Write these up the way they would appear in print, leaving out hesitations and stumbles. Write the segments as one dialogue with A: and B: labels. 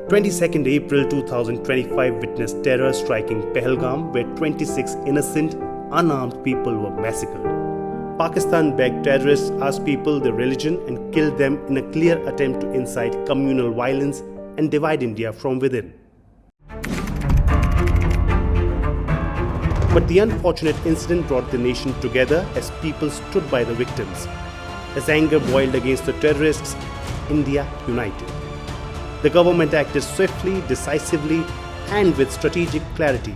A: 22nd April 2025 witnessed terror striking Pahalgam, where 26 innocent, unarmed people were massacred. Pakistan begged terrorists, asked people their religion, and killed them in a clear attempt to incite communal violence and divide India from within. But the unfortunate incident brought the nation together as people stood by the victims. As anger boiled against the terrorists, India united. The government acted swiftly, decisively, and with strategic clarity.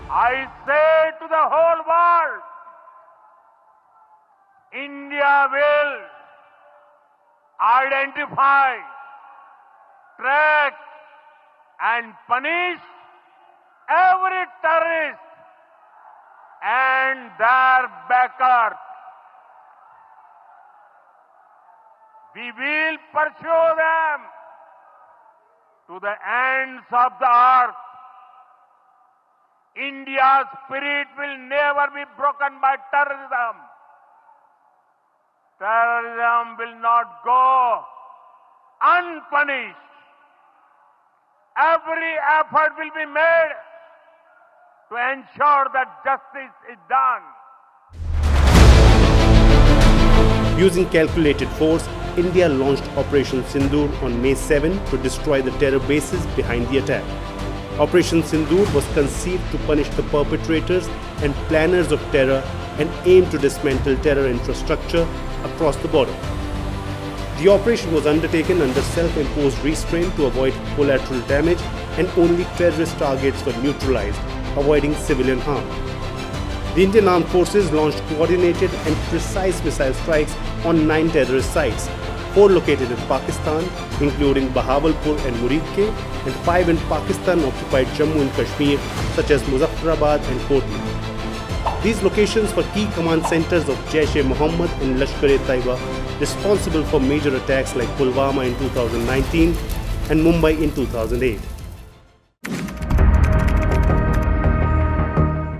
B: I say to the whole world, India will identify, track, and punish every terrorist and their backers. We will pursue them to the ends of the earth. India's spirit will never be broken by terrorism. Terrorism will not go unpunished. Every effort will be made to ensure that justice is done.
A: Using calculated force, India launched Operation Sindoor on May 7 to destroy the terror bases behind the attack. Operation Sindoor was conceived to punish the perpetrators and planners of terror and aimed to dismantle terror infrastructure across the border. The operation was undertaken under self-imposed restraint to avoid collateral damage, and only terrorist targets were neutralized, avoiding civilian harm. The Indian Armed Forces launched coordinated and precise missile strikes on 9 terrorist sites, 4 located in Pakistan, including Bahawalpur and Muridke, and 5 in Pakistan-occupied Jammu and Kashmir, such as Muzaffarabad and Kotli. These locations were key command centers of Jaish-e-Mohammed and Lashkar-e-Taiba, responsible for major attacks like Pulwama in 2019 and Mumbai in 2008.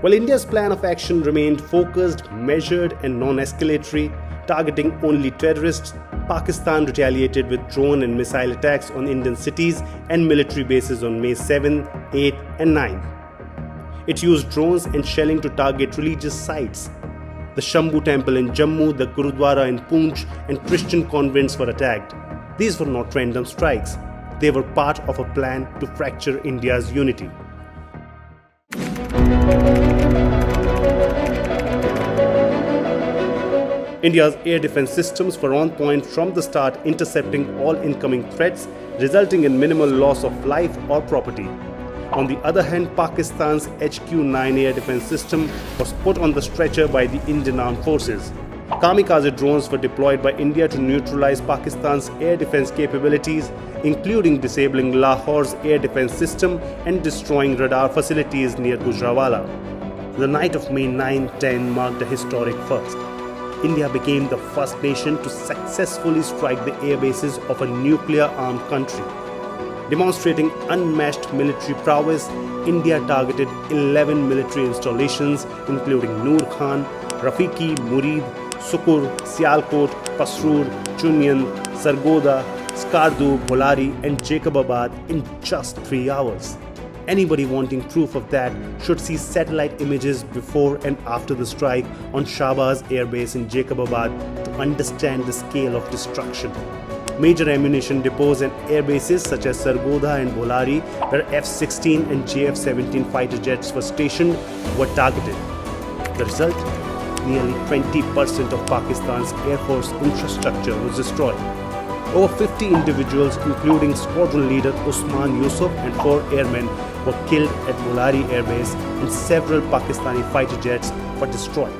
A: While India's plan of action remained focused, measured and non-escalatory, targeting only terrorists, Pakistan retaliated with drone and missile attacks on Indian cities and military bases on May 7, 8 and 9. It used drones and shelling to target religious sites. The Shambhu temple in Jammu, the Gurudwara in Poonch and Christian convents were attacked. These were not random strikes. They were part of a plan to fracture India's unity. India's air defense systems were on point from the start, intercepting all incoming threats, resulting in minimal loss of life or property. On the other hand, Pakistan's HQ-9 air defense system was put on the stretcher by the Indian Armed Forces. Kamikaze drones were deployed by India to neutralize Pakistan's air defense capabilities, including disabling Lahore's air defense system and destroying radar facilities near Gujranwala. The night of May 9-10 marked a historic first. India became the first nation to successfully strike the air bases of a nuclear-armed country. Demonstrating unmatched military prowess, India targeted 11 military installations including Noor Khan, Rafiki, Murid, Sukur, Sialkot, Pasrur, Chunian, Sargodha, Skardu, Bolari and Jacobabad in just 3 hours. Anybody wanting proof of that should see satellite images before and after the strike on Shahbaz Air Base in Jacobabad to understand the scale of destruction. Major ammunition depots and air bases such as Sargodha and Bolari, where F-16 and JF-17 fighter jets were stationed, were targeted. The result? Nearly 20% of Pakistan's Air Force infrastructure was destroyed. Over 50 individuals, including squadron leader Usman Yusuf and 4 airmen, were killed at Bolari Air Base, and several Pakistani fighter jets were destroyed.